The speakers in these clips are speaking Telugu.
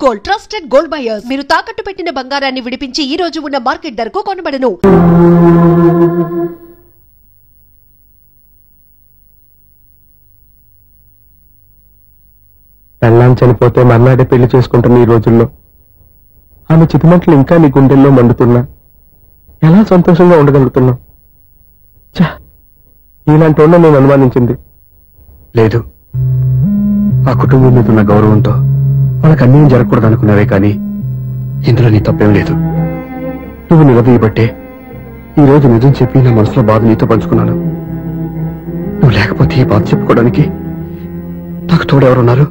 Gold, trusted gold buyers. మీరు తాకట్టు పెట్టిన బంగారాన్ని విడిపించి ఈ రోజు ఉన్న మార్కెట్ ధరకు కొనబడను. పెళ్ళాం చనిపోతే మర్నాడే పెళ్లి చేసుకుంటున్న ఈ రోజుల్లో ఆమె చితిమంటలు ఇంకా నీ గుండెల్లో మండుతున్నా ఎలా సంతోషంగా ఉండగలుగుతున్నావు? ఇలాంటి వాళ్ళని నేను అనుమానించింది లేదు. ఆ కుటుంబం మీద ఉన్న గౌరవంతో వాళ్ళకి అన్యాయం జరగకూడదు అనుకున్నావే కానీ ఇందులో నీ తప్పేం లేదు. నువ్వు నిలదీయబట్టే ఈ రోజు నిజం చెప్పి నా మనసులో బాధ నీతో పంచుకున్నాను. నువ్వు లేకపోతే ఈ బాధ చెప్పుకోవడానికి నాకు తోడెవరున్నారు?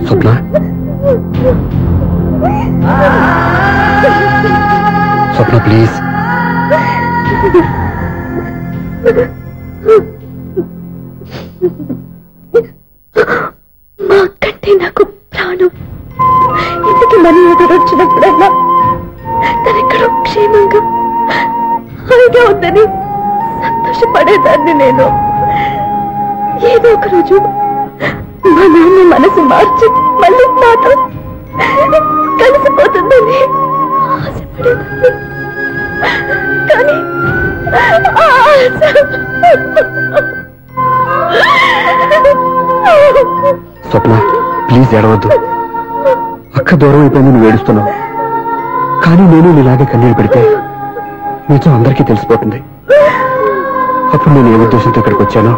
స్వప్న, స్వప్న ప్లీజ్. మా అక్కంటే నాకు ప్రాణం. ఇంటికి మనీ ఎదురు వచ్చినప్పుడల్లా తనెక్కడో క్షేమంగా హాయిగా ఉందని సంతోషపడేదాన్ని నేను. ఏదో ఒక రోజు మా నాన్న మనసు మార్చి మళ్ళీ నాతో కలిసిపోతుందని ఆశపడేదాన్ని. కానీ స్వప్న ప్లీజ్ ఏడవద్దు. అక్క దూరం అయిపోయింది, నువ్వు ఏడుస్తున్నావు. కానీ నేను నీలాగే కన్నీరు పెడితే నిజం అందరికీ తెలిసిపోతుంది. అప్పుడు నేను ఏ ఉద్దేశంతో ఇక్కడికి వచ్చానో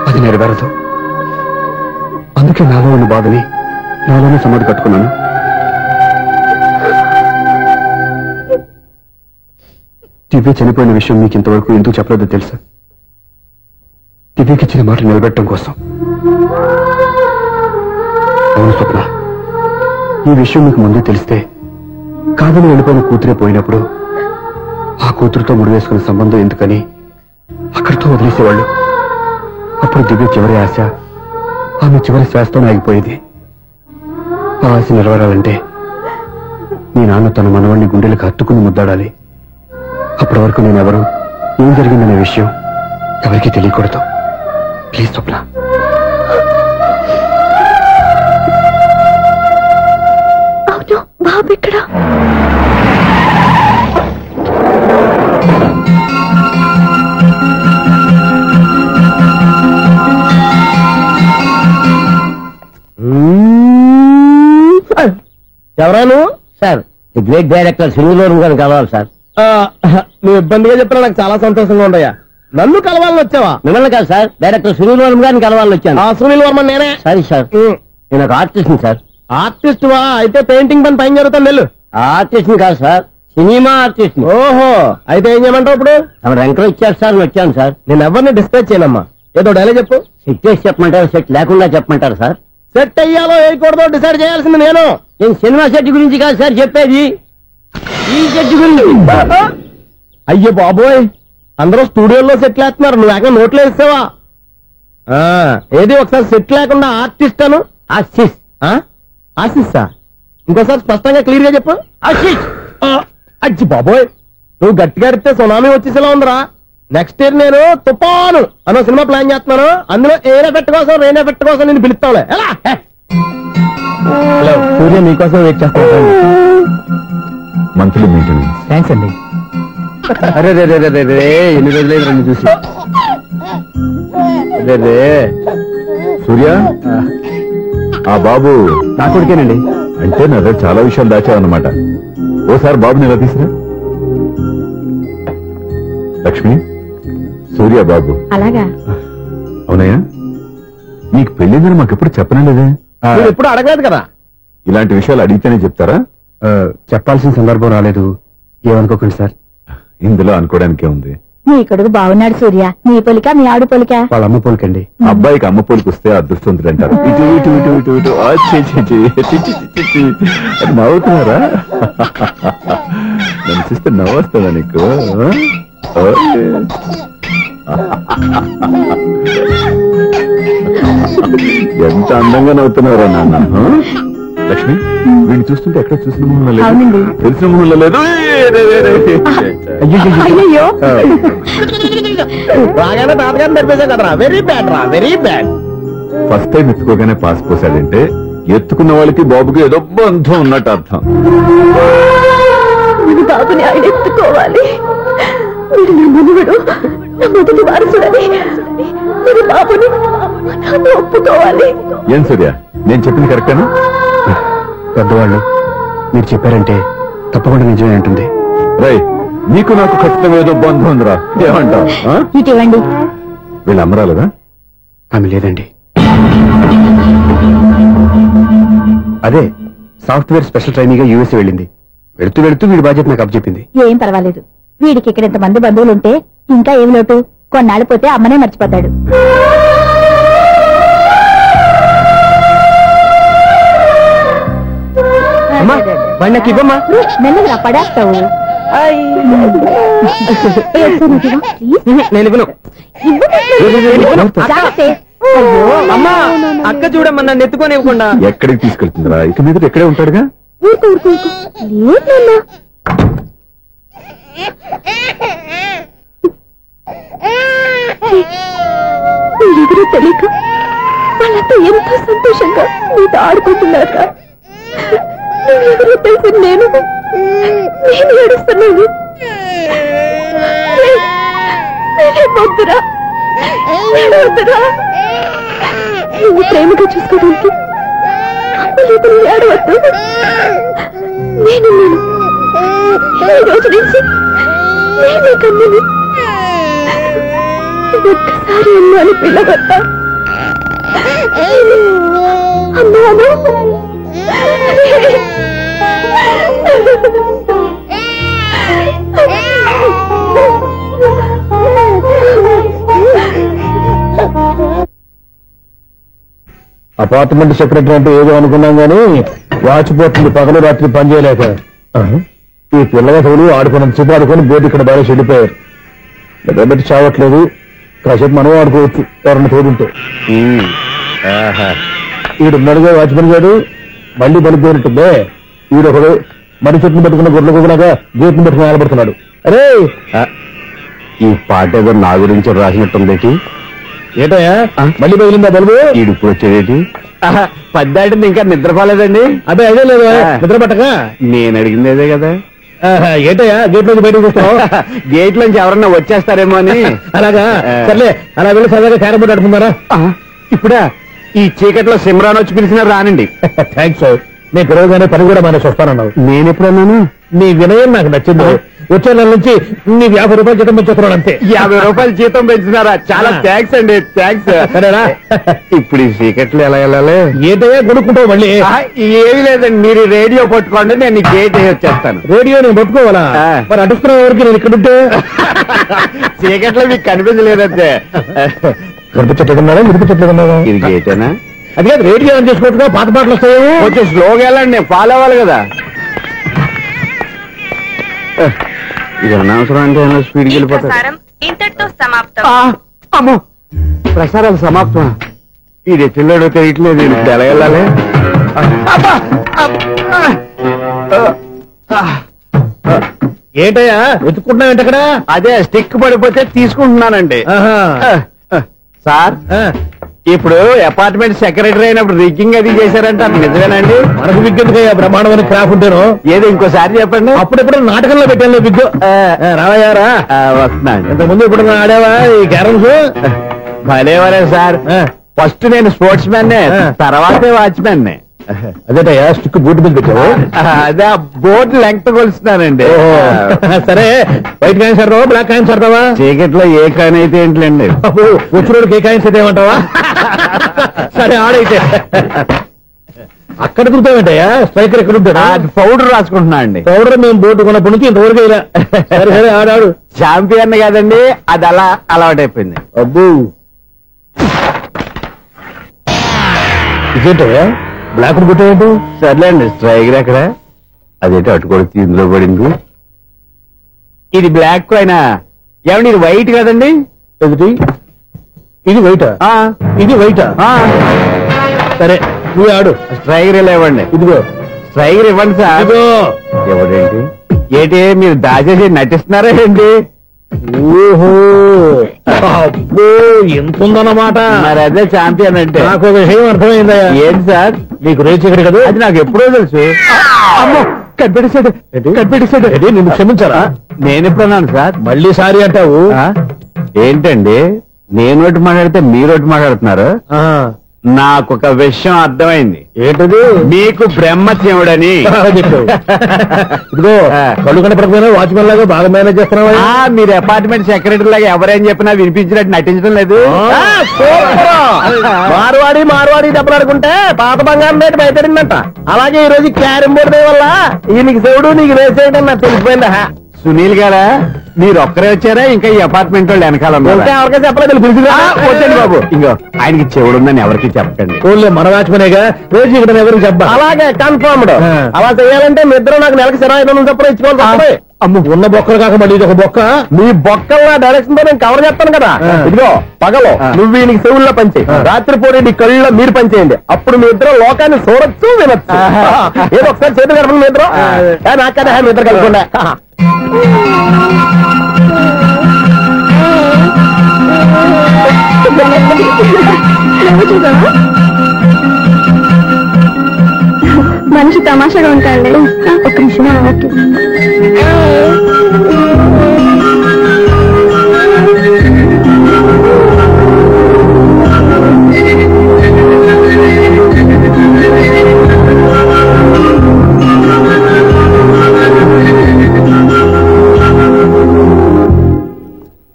అది నెరవేరదు. అందుకే నాలో ఉన్న బాధని నాలోనే సమాధి కట్టుకున్నాను. దివ్య చనిపోయిన విషయం మీకు ఇంతవరకు ఎందుకు చెప్పలేదో తెలుసా? దివ్యకి ఇచ్చిన మాట నిలబెట్టడం కోసం. అవును స్వప్న, ఈ విషయం మీకు ముందే తెలిస్తే కాదని వెళ్ళిపోయిన కూతురే పోయినప్పుడు ఆ కూతురుతో ముడివేసుకున్న సంబంధం ఎందుకని అక్కడితో వదిలేసేవాళ్ళు. అప్పుడు దివ్య చివరి ఆశ ఆమె చివరి శ్వాసతోనే ఆగిపోయేది. ఆ ఆశ నెరవేరాలంటే మీ నాన్న తన మనవాడిని గుండెలకు హత్తుకుని ముద్దాడాలి. అప్పటి వరకు నేనెవరు, ఏం జరిగిందనే విషయం ఎవరికీ తెలియకూడదు. ప్లీజ్ స్వప్న. అవును, బాబు ఇక్కడ. ఎవరాను? సార్, ది గ్రేట్ డైరెక్టర్ శ్రీనివారం గారిని కలవాలి సార్. నువ్వు ఇబ్బందిగా చెప్పినా నాకు చాలా సంతోషంగా ఉండయా. నన్ను కలవాలని వచ్చావా? మిమ్మల్ని కాదు సార్, డైరెక్టర్ శ్రీనివారం గారిని కలవాలని వచ్చాను. సునీల్ వర్మ నేనే. సరే సార్, నేను ఒక ఆర్టిస్ట్ సార్. ఆర్టిస్ట్ వా? అయితే పెయింటింగ్ పని పైన జరుగుతాను వెళ్ళు. ఆర్టిస్ట్ కాదు సార్, సినిమా ఆర్టిస్ట్. ఓహో, అయితే ఏం చేయమంటావు ఇప్పుడు? తమ ఎంకరేజ్ ఇచ్చారు సార్, వచ్చాను సార్. నేను ఎవరిని డిస్కస్ చేయనమ్మా. ఏదో డైలాగ్ చెప్పు. సెట్ చేసి చెప్పమంటారు, సెట్ లేకుండా చెప్పమంటారు సార్? సెట్ అయ్యాలో వేయకూడదో డిసైడ్ చేయాల్సింది నేను. నేను సినిమా సెట్ గురించి కాదు సార్ చెప్పేది, ఈ సెట్ గురించి. అయ్యో బాబోయ్, అందరూ స్టూడియోలో సెట్ వేస్తున్నారు, నువ్వు ఏకంగా నోట్లో వేస్తావా? ఏది ఒకసారి సెట్ లేకుండా ఆర్టిస్ట్ అను. ఆశిష్. ఆశిస్సా? ఇంకోసారి స్పష్టంగా క్లియర్ గా చెప్పు. ఆశిష్. అచ్చి బాబోయ్, నువ్వు గట్టిగా అడితే సునామీ వచ్చేసేలా ఉందిరా. నెక్స్ట్ ఇయర్ నేను తుఫాను అన్న సినిమా ప్లాన్ చేస్తున్నాను. అందులో ఏన్ ఎఫెక్ట్ కోసం, రెయిన్ ఎఫెక్ట్ కోసం నేను పిలుస్తావులే. ఎలా? హలో, సూర్య నీకోసం వెయిట్ చేస్తాను. Monthly maintenance. థ్యాంక్స్ అండి. అరే రే రే రే రే, ఎన్ని రోజులైంది రెండు చూసి. అరే రే సూర్య, ఆ బాబు నా కొడుకేనండి. అంటే నా దగ్గర చాలా విషయాలు దాచావన్నమాట. ఓసారి బాబుని ఎలా తీసుకురా. లక్ష్మి, సూర్య బాబు. అలాగా? అవునయ్యా, నీకు పెళ్ళిందని మాకెప్పుడు చెప్పనలేదే. ఎప్పుడు అడగలేదు కదా. ఇలాంటి విషయాలు అడిగితేనే చెప్తారా? చెప్పాల్సిన సందర్భం రాలేదు, ఏమనుకోకండి సార్. ఇందులో అనుకోవడానికే ఉంది. నీ కొడుకు బాగున్నాడు సూర్య. నీ పొలిక, మీ ఆడు పొలిక. వాళ్ళ అమ్మ పోలికండి. అబ్బాయికి అమ్మ పోలికి వస్తే అదృష్టవంతుడు అంటారు. ఇటు ఇటు ఇటు ఇటు ఇటు అది నవ్వుతున్నారా? నన్ను చూస్తే నవ్వొస్తుందా నీకు? ఎంత అందంగా నవ్వుతున్నారా నాన్న. లక్ష్మి వీడిని చూస్తుంటే ఎక్కడ చూసిన మొహంలో లేదు, అవునండి. తెలిసిన మొహంలో లేదు. అయ్యయ్యో బాగానే తాతగారిని తెరిపేశాం కదరా. వెరీ బ్యాడ్ రా, వెరీ బ్యాడ్. ఫస్ట్ టైం ఎత్తుకోగానే పాస్ పోసాడంటే ఎత్తుకున్న వాళ్ళకి బాబుకి ఏదో బంధం ఉన్నట్టు అర్థం. మన బాబుని ఆయన ఎత్తుకోవాలి. వీడు నా మనువడు, నా మొదటి వారసుడని మన బాబుని మనం ఒప్పుకోవాలి. ఏం సూర్య, నేను చెప్పింది కరెక్టేనా? పెద్దవాళ్ళు మీరు చెప్పారంటే తప్పకుండా నిజమే ఉంటుంది. రై, నీకు నాకు ఖచ్చితంగా ఏదో బంధం ఉందిరా, ఏమంటావు? ఇటువంటి వీళ్ళు అమ్మరాలేదా? ఆమె లేదండి. అదే సాఫ్ట్వేర్ స్పెషల్ ట్రైనింగ్ గా యూఎస్ వెళ్ళింది. వెళుతూ వెళుతూ వీడి బాధ్యత నాకు అప్పచెప్పింది. ఏం పర్వాలేదు. వీడికి ఇక్కడ ఇంతమంది బంధువులుంటే ఇంకా ఏం లోటు. కొన్నాళ్ళు పోతే అమ్మనే మర్చిపోతాడు. బండికి ఇవ్వమ్మా. మెల్లగా పడేస్తావు. నేను ఇవ్వను. అమ్మా, అక్క చూడమ్మా, నన్ను ఎత్తుకొని ఇవ్వకుండా. ఎక్కడికి తీసుకెళ్తుందిరా? ఇక మీద ఎక్కడే ఉంటాడుగా. ఎవరూ తెలియక వాళ్ళంతా ఎంతో సంతోషంగా మీతో ఆడుకుంటున్నారా? ఎవరో తెలిసి నేను ఏడుస్తున్నాను. వద్దురా, వద్దురా. నువ్వు ప్రేమగా చూసుకోవడానికి ఏడవద్దు. నేను ఈ రోజు నుంచి నేనే కన్నని. ఒక్కసారి అన్నాను పిల్లవద్దా. అన్నాను. అపార్ట్మెంట్ సెక్రటరీ అంటే ఏదో అనుకున్నాం గానీ వాచిపోతుంది పగలు రాత్రి పని చేయలేక. ఈ పిల్లగతులు ఆడుకున్నంత సేపు ఆడుకొని బోర్డు ఇక్కడ బాగా చెడిపోయారు. నిద్రబెట్టి చావట్లేదు. కాసేపు మనం ఆడుకోవచ్చు ఎవరన్నా తోడుంటే. ఈడున్నాడుగా వాచ్మెన్ గారు, మళ్ళీ బలిపోయినట్టుందే. ఈడొకడు మరి చెట్టును పెట్టుకున్న గొడ్లు కుదరాక గేట్ని పెట్టుకుని నిలబడుతున్నాడు. అరే, ఈ పాట ఏదో నా గురించి రాసినట్టుంది. ఏటయ్యా మళ్ళీ పగిలిందా బలుబు? ఈడు ఇప్పుడు వచ్చేదేటి? పద్దాటింది ఇంకా నిద్రపోలేదండి. అదే అదే లేదు నిద్ర పట్టక. నేను అడిగింది అదే కదా. ఏటయ్యా గేట్ నుంచి బయటకు వస్తావు? గేట్ నుంచి ఎవరన్నా వచ్చేస్తారేమో అని. అలాగా, సర్లే అలా వెళ్ళి సరదాగా క్యారం బోర్డు ఆడుకున్నారా? ఇప్పుడా ఈ చీకట్లో సిమ్రాన్ వచ్చి పిలిచినా రానండి. థ్యాంక్స్. నేను పిలవగానే పని కూడా మానేసి వస్తానన్నావు. నేను ఎప్పుడన్నాను? నీ వినయం నాకు నచ్చింది. వచ్చే నెల నుంచి నీ 50 రూపాయలు జీతం పెంచుతున్నాడు అంతే. 50 రూపాయలు జీతం పెంచినారా? చాలా థ్యాంక్స్ అండి, థ్యాంక్స్. సరేనా? ఇప్పుడు ఈ చీకట్లు ఎలా వెళ్ళాలి? ఏంటయ్యా కొనుక్కుంటావు మళ్ళీ? ఏమి లేదండి, మీరు రేడియో పట్టుకోండి, నేను ఈ గేట్ వచ్చేస్తాను. రేడియో నేను పట్టుకోవాలా? మరి అడుస్తున్న ఎవరికి నేను ఇక్కడ ఉంటే? చీకట్లో మీకు కనిపించలేదంటే. కనిపించట్లేదన్నారా వినిపించట్లేదన్నారా? ఇది గేటేనా? అది కాదు, రేడియో ఆన్ చేసుకోవచ్చుగా, పాత పాటలు వస్తాయేమో. కొంచెం స్లోగా వెళ్ళండి, నేను ఫాలో అవ్వాలి కదా. ఇది అనవసరం అంటే స్పీడ్కి వెళ్ళిపోతారు. ఇంతటితో సమాప్తం. అమ్మో, ప్రసారాలు సమాప్తం. ఇది పిల్లడు తెలియట్లేదు, ఇప్పుడు ఎలా వెళ్ళాలి? ఏంటయ్యా వెతుక్కుంటున్నావు ఏంటక్కడ? అదే స్టిక్ పడిపోతే తీసుకుంటున్నానండి. సార్, ఇప్పుడు అపార్ట్మెంట్ సెక్రటరీ అయినప్పుడు రిగ్గింగ్ అది చేశారంటే అది నిజమేనండి? మనకు విగ్గెందుకయ్యా బ్రహ్మాండమైన క్రాఫ్ ఉంటాను. ఏదో ఇంకోసారి చెప్పండి. అప్పుడెప్పుడు నాటకంలో పెట్టాను విగ్గు. రావయ్యారా? వస్తున్నాను. ఇంతకుముందు ఇప్పుడు ఆడావా ఈ క్యారమ్స్? భలేవరే సార్. ఫస్ట్ నేను స్పోర్ట్స్ మ్యాన్, తర్వాతే వాచ్మెన్. అదేటయ్యా స్టిక్ బూట్ మీద పెట్టావు? అదే బోర్డు లెంగ్త్ కొలుస్తున్నానండి. సరే, వైట్ కాయిన్స్ ఆడతావా బ్లాక్ కాయిన్స్ ఆడతావా? చీకట్లో ఏ కాయిన్ అయితే ఏంటండి? వచ్చినోడికి ఏ కాయిన్స్ అయితే ఏమంటావా? సరే ఆడైతే. అక్కడ తిరుగుతావేంటయ్యా? స్ట్రైకర్ ఎక్కడ ఉంటాడా? పౌడర్ రాసుకుంటున్నా అండి. పౌడర్ మేము బోర్డు కొన్నప్పటి నుంచి ఇంతవరకు ఇలా. సరే సరే ఆడాడు. ఛాంపియన్ కదండి, అది అలా అలవాటైపోయింది. అబ్బు, ఇదేంటయ్యా బ్లాక్ కొట్టేంటి? సర్లేండి, స్ట్రైకర్ ఎక్కడ? అదేంటి అటుకొడితే ఇందులో పడింది. ఇది బ్లాక్ అయినా ఏమండి, ఇది వైట్ కదండి? ఎదుటి ఇది వైట్, ఇది వైట్. సరే నువ్వు ఆడు. స్ట్రైగర్ ఇవ్వండి. ఇదిగో స్ట్రైగర్ ఇవ్వండి సార్. ఇదిగో. ఎవడేంటి ఏంటి మీరు దాచేసి నటిస్తున్నారా ఏంటి? ఓహో అబ్బో ఎంత ఉందన్నమాట. మరి అదే ఛాంపియన్ అంటే. నాకు ఒక విషయం అర్థమైందా? ఏంటి సార్? నీకు రేచి ఇక్కడ కదా? అది నాకు ఎప్పుడో తెలుసు. అమ్మో కనిపెట్టేశాడు, కనిపెట్టేశాడు. నిన్ను క్షమించారా? నేను ఎప్పుడన్నాను సార్? మళ్ళీ సారీ అంటావు? ఏంటండి నేను ఒకటి మాట్లాడితే మీరు ఒకటి మాట్లాడుతున్నారు? నాకు ఒక విషయం అర్థమైంది. ఏంటది? మీకు బ్రహ్మత్యముడని చెప్పావు. ఇదిగో కళ్ళు కనపడకపోయినా వాచ్మెన్ లాగా బాగా మేనేజ్ చేస్తున్నావా? మీరు అపార్ట్మెంట్ సెక్రటరీ లాగా ఎవరేం చెప్పినా వినిపించినట్టు నటించడం లేదు. మార్వాడి దెబ్బలాడుకుంటే పాత బంగారం రేటు బయటడిందంట. అలాగే ఈ రోజు క్యారం బోర్డు వల్ల ఈయనకి శివుడు నీకు వేసేయడం నాకు తెలిసిపోయిందా? సునీల్ గారా మీరు ఒక్కరే వచ్చారా? ఇంకా ఈ అపార్ట్మెంట్ వాళ్ళు వెనకాల ఎవరికీ చెప్పలేదు. వద్దండి బాబు, ఇంకో ఆయనకి చెవుడు ఉందని ఎవరికి చెప్పండి. ఓన్లే మన వాచ్మనేగా రోజు ఇక్కడ ఎవరికి చెప్పా. అలాగే కన్ఫర్మ్డ్. అలా చేయాలంటే మీ ఇద్దరు నాకు నెలకి 25,000 చొప్పున ఇచ్చుకోవాలి. అమ్మ ఉన్న బొక్కలు కాక మళ్ళీ ఇది ఒక బొక్క. మీ బొక్కల డైరెక్షన్ తో నేను కవర్ చేస్తాను కదా. ఇదిగో పగలో నువ్వు ఈయనకి చెవుల్లో పనిచేయి, రాత్రి పూట నీ కళ్ళలో మీరు పనిచేయండి. అప్పుడు మీ ఇద్దరు లోకాన్ని చూడొచ్చు వినొచ్చు. ఏదో ఒకసారి చేతులు కలపండి మీ ఇద్దరు. నాకదే మీ ఇద్దరు కలుపుకుండా. మనిషి తమాషాగా ఉంటాడు. ఒక నిమిషం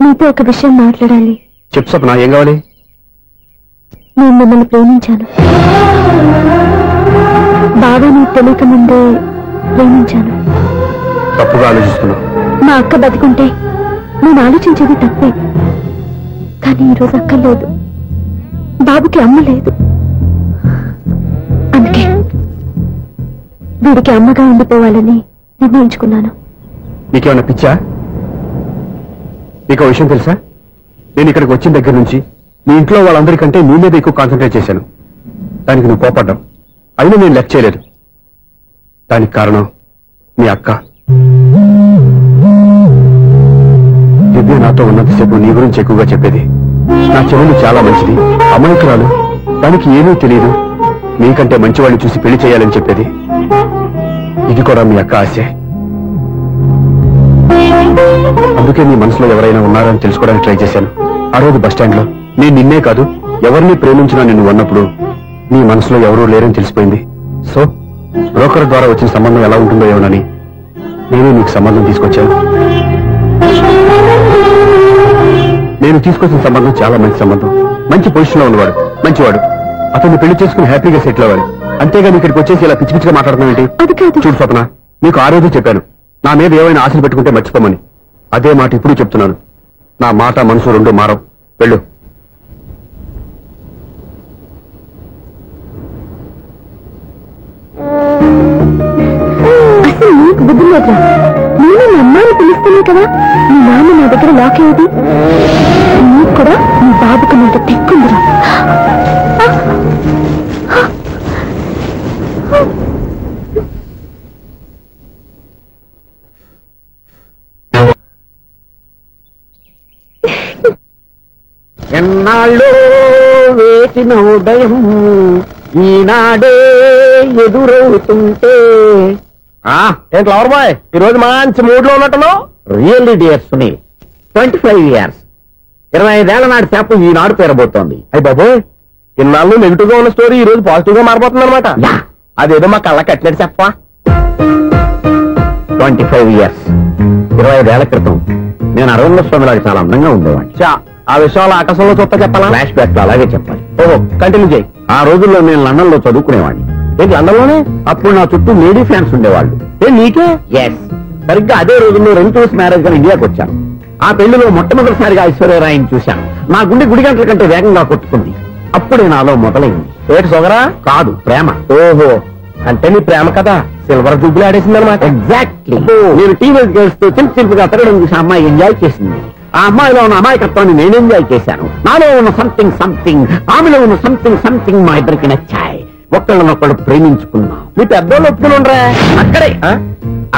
నీతో ఒక విషయం మాట్లాడాలి. చెప్పు సప్న, ఏం కావాలి? నేను మిమ్మల్ని ప్రేమించాను. బాగా నీకు తెలియక ముందే ప్రేమించాను. తప్పుగా ఆలోచిస్తున్నావు. మా అక్క బతికుంటే నేను ఆలోచించేది తప్పే. కానీ ఈరోజు అక్క లేదు, బాబుకి అమ్మ లేదు. అందుకే వీడికి అమ్మగా ఉండిపోవాలని నిర్ణయించుకున్నాను. నీకేమన్నా పిచ్చా? నీకు విషయం తెలుసా? నేను ఇక్కడికి వచ్చిన దగ్గర నుంచి నీ ఇంట్లో వాళ్ళందరికంటే నీ మీద ఎక్కువ కాన్సన్ట్రేట్ చేశాను. దానికి నువ్వు కోపడ్డావు. అయినా నేను లెక్క చేయలేదు. దానికి కారణం మీ అక్క. దివ్య నాతో ఉన్నంతసేపు నీ గురించి ఎక్కువగా చెప్పేది. నా చెల్లెలు చాలా మంచిది, అమాయకురాలు, దానికి ఏమీ తెలియదు, మీకంటే మంచివాడిని చూసి పెళ్లి చేయాలని చెప్పేది. ఇది కూడా మీ అక్క ఆశే. అందుకే నీ మనసులో ఎవరైనా ఉన్నారని తెలుసుకోవడానికి ట్రై చేశాను. ఆ రోజు బస్టాండ్ లో నేను నిన్నే కాదు ఎవరిని ప్రేమించినా నిన్ను అన్నప్పుడు నీ మనసులో ఎవరూ లేరని తెలిసిపోయింది. సో బ్రోకర్ ద్వారా వచ్చిన సంబంధం ఎలా ఉంటుందో ఏమోనని నేను నీకు సంబంధం తీసుకొచ్చాను. నేను తీసుకొచ్చిన సంబంధం చాలా మంచి సంబంధం. మంచి పొజిషన్ లో ఉన్నవాడు, మంచివాడు. అతన్ని పెళ్లి చేసుకుని హ్యాపీగా సెటిల్ అవ్వాలి. అంతేగాని ఇక్కడికి వచ్చేసి ఇలా పిచ్చి పిచ్చిగా మాట్లాడుతున్నావు ఏంటి? చూడు స్వప్న, నీకు ఆ రోజు చెప్పాను నా మీద ఏమైనా ఆశలు పెట్టుకుంటే మర్చిపోమని. అదే మాట ఇప్పుడు చెప్తున్నాను. నా మాట మనసు రెండు మారవు. వెళ్ళు. అసలు నీకు బుద్ధి లేదా? నేను మా అమ్మాయిని పిలుస్తానే కదా మీ నాన్న నా దగ్గర లాక్ అయ్యేది. నీకు కూడా నీ బాబుకు మీద తెక్కుందిరా. ఎన్నాళ్ళు వేసిన ఉదయం ఈనాడే ఎదురవుతుంటే. ఏంటి లవర్ బాయ్, ఈ రోజు మంచి మూడ్ లో ఉన్నట్టును? రియల్లీ డియర్ సునీల్, 25 years 25 ఏళ్ల నాటి చేప ఈనాడు పేరబోతోంది. అయ్యి బాబోయ్, ఇన్నాళ్ళు నెగిటివ్ గా ఉన్న స్టోరీ ఈ రోజు పాజిటివ్ గా మారిపోతుంది అనమాట. అదేదో మా కళ్ళ కట్టినట్టు చెప్పా. 25 years 25 ఏళ్ల క్రితం నేను అరవింద స్వామిలాగా చాలా అందంగా ఉండేవాడిని. ఆ విషయాలు ఆకాశంలో చూస్తా చెప్పాలా? ఫ్లాష్ బ్యాక్ లో అలాగే చెప్పాలి. ఓహో, కంటిన్యూ చేయి. ఆ రోజుల్లో నేను లండన్ లో చదువుకునేవాడిని. ఏంటి లండన్ లోనే? అప్పుడు నా చుట్టూ లేడీ ఫ్యాన్స్ ఉండేవాళ్ళు. నీకే? ఎస్. సరిగ్గా అదే రోజుల్లో రెంటూస్ మ్యారేజ్ గా ఇండియాకి వచ్చాను. ఆ పెళ్లిలో మొట్టమొదటిసారిగా ఐశ్వర్యరాయని చూశాను. నా గుండె గుడి గంటల కంటే వేగంగా కొట్టుకుంది. అప్పుడే నాలో మొదలైంది. ఏటి సొగరా? కాదు, ప్రేమ. ఓహో, అంటే నీ ప్రేమ కదా సిల్వర్ జూబులు ఆడేసింది అనమాట. ఎగ్జాక్ట్లీ. నేను టీనేజ్ గర్ల్స్ తో చిలిపి చిలిపిగా తిరగడం చూసి అమ్మాయి ఎంజాయ్ చేసింది. ఆ అమ్మాయిలో ఉన్న అమాయకత్వాన్ని నేను ఎంజాయ్ చేశాను. నాలో ఉన్న సంథింగ్ ఆమెలో ఉన్న సంథింగ్ మా ఇద్దరికి నచ్చాయి. ఒక్కళ్ళనొక్కడు ప్రేమించుకున్నాం. మీ పెద్దోళ్ళు ఒప్పుకునుండ్రా.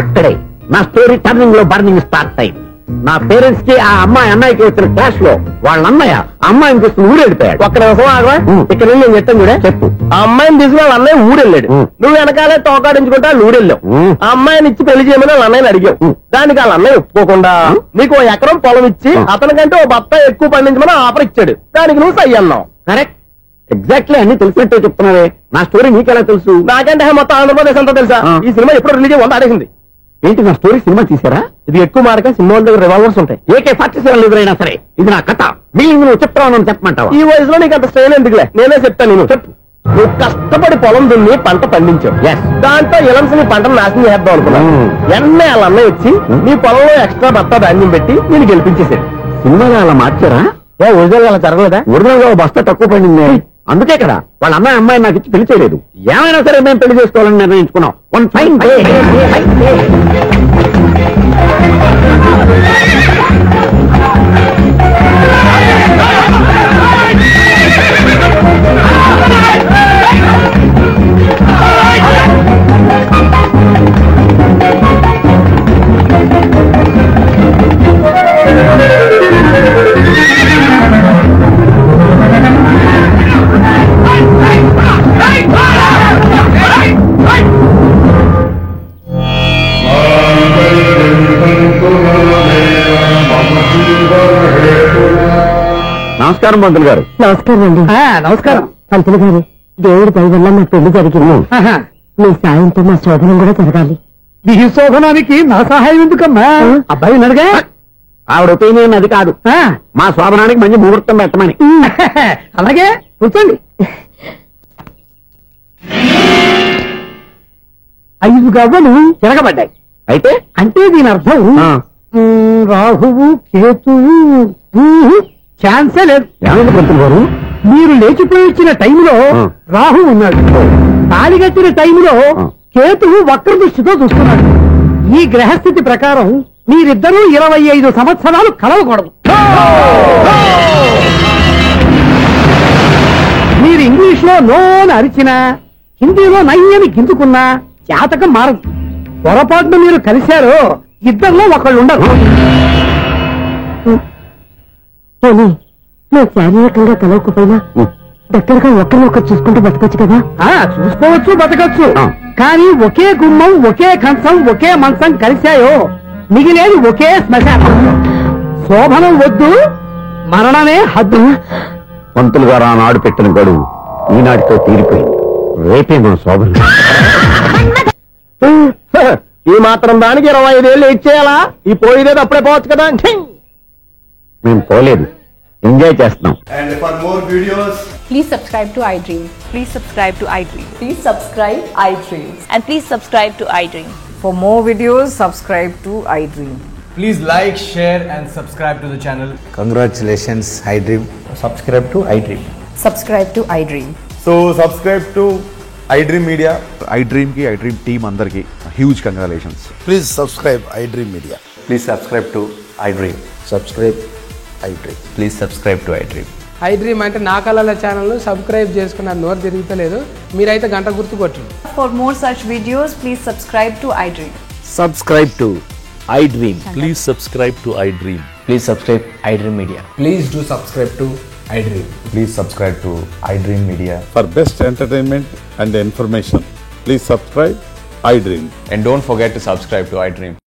అక్కడే నా స్టోరీ టర్నింగ్ లో బర్నింగ్ స్టార్ట్ అయింది. నా పేరెంట్స్ కి ఆ అమ్మాయి అన్నయ్యకి వచ్చిన క్లాష్ లో వాళ్ళ అన్నయ్య ఆ అమ్మాయిని తీసుకుని ఊరెళ్ళిపోయాడు. ఒక్క నిమిషం ఆగవా? ఇక్కడ నేను చెప్తాను కూడా. చెప్పు. ఆ అమ్మాయిని తీసుకుని వాళ్ళ అన్నయ్య ఊరెళ్ళాడు. నువ్వు వెనకాలే తోకాడించుకుంటా ఊరెళ్ళావు. ఆ అమ్మాయిని ఇచ్చి పెళ్లి చేయమని వాళ్ళ అన్నయ్యని అడిగావు. దానికి వాళ్ళ అన్నయ్య ఒప్పుకోకుండా నీకు 1 ఎకరం పొలం ఇచ్చి అతనికంటే ఓ బత్త ఎక్కువ పండించమని ఆఫర్ ఇచ్చాడు. దానికి నువ్వు సై అన్నావు. కరెక్ట్, ఎగ్జాక్ట్లీ అన్ని తెలిసినట్టే చెప్తున్నావే. నా స్టోరీ నీకెలా తెలుసు? నాకంటే మొత్తం ఆంధ్రప్రదేశ్ అంతా తెలుసా? ఈ సినిమా ఎప్పుడు రిలీజ్ అయ్యి 100 ఆడేసింది. ఏంటి నా స్టోరీ సినిమా తీసారా? ఇది ఎక్కువ మార్క సినిమా దగ్గర రివాల్వర్స్ ఉంటాయి. AK-47 ఎదురైనా సరే ఇది నా కథ. మిగిలింది నువ్వు చెప్తావు చెప్పమంటావా? ఈ వయసులో నీకు అంత స్ట్రెయిన్ ఎందుకులే, నేనే చెప్తాను. నేను చెప్పు. నువ్వు కష్టపడి పొలం దున్ని పంట పండించావు. Yes. దాంతో ఇలంస్ నీ పంటను నాశనం చేద్దాం అనుకున్నాను. ఎన్నే వాళ్ళ అన్నయ్య వచ్చి నీ పొలంలో ఎక్స్ట్రా బత్తా ధాన్యం పెట్టి నేను గెలిపించేసాడు. సినిమాలో అలా మార్చారా? ఒరిజినల్ అలా జరగలేదా? ఒరిజినల్ గా బస్తా తక్కువ పడింది. అందుకే కదా వాళ్ళ అమ్మాయి నాకు ఇచ్చి పెళ్లి చేయలేదు. ఏమైనా సరే మేము పెళ్లి చేసుకోవాలని నిర్ణయించుకున్నాం. One fine day. నమస్కారం పంతులు గారు. నమస్కారం అండి. నమస్కారం. పంతులు గారు, దేవుడి దయ వల్ల మా పెళ్లి జరిగింది. మీ సాయంతో మా శోభనం కూడా జరగాలి. ఈ శోభనానికి నా సహాయం ఎందుకమ్మా? అబ్బాయి ఉన్నాడుగా. ఆవిడ ఒపీనియన్ అది కాదు. మా శోభనానికి మంచి ముహూర్తం పెట్టమని. అలాగే కూర్చోండి. 5 గవ్వలు తిరగబడ్డాయి. అయితే అంటే దీని అర్థం రాహువు కేతువు ఛాన్సే లేదు. ఏమైంది పంతులు గారు? మీరు లేచిపోయి వచ్చిన టైంలో రాహు ఉన్నాడు. తాళిగట్టిన టైంలో కేతువు వక్ర దృష్టితో చూస్తున్నాడు. ఈ గ్రహస్థితి ప్రకారం మీరిద్దరూ 25 సంవత్సరాలు కలవకూడదు. మీరు ఇంగ్లీష్ లో నోని అరిచినా, హిందీలో నయ్యని గింజుకున్నా జాతకం మారదు. పొరపాటును మీరు కలిశారో ఇద్దరిలో ఒకళ్ళు ఉండరు. పోనీ మేము శారీరకంగా కలవకపోయినా దగ్గరగా ఒకరినొకరు చూసుకుంటూ బతకొచ్చు కదా. చూసుకోవచ్చు, బతకచ్చు. కానీ ఒకే గుమ్మం, ఒకే కంచం, ఒకే మంచం కలిశాయో మిగిలేది ఒకే శ్మశానం. శోభనం వద్దు, మరణమే హద్దు. పంతులు గారు ఆనాడు పెట్టిన గడువు ఈనాటితో తీరిపోయింది. రేపే మన శోభనం. ఈ మాత్రం దానికి 25 ఏళ్ళు ఇచ్చేయాలా? ఈ పోయేది అప్పుడే పోవచ్చు కదా. మేము పోలేదు, ఎంజాయ్ చేస్తున్నాం. And for more videos, Please subscribe to iDream. Please subscribe to iDream. Please subscribe iDream. And please subscribe to iDream. For more videos, subscribe to iDream. please like, share and subscribe to the channel. Congratulations, iDream. Subscribe to iDream. Subscribe to iDream. So subscribe to iDream Media. iDream की iDream team अंदर की huge congratulations. Please subscribe iDream Media. Please subscribe to iDream. Subscribe iDream. Please subscribe to iDream. iDream అంటే నా కళల ఛానల్ సబ్స్క్రైబ్ చేసుకున్న నోరు తిరుగుతలేదు. మీరైతే గంట గుర్తు కొట్టండి. For more such videos, please subscribe to iDream. Subscribe to iDream. Please subscribe to iDream. Please subscribe iDream Media. Please do subscribe to iDream. Please subscribe to iDream Media. For best entertainment and information, please subscribe iDream. And don't forget to subscribe to iDream.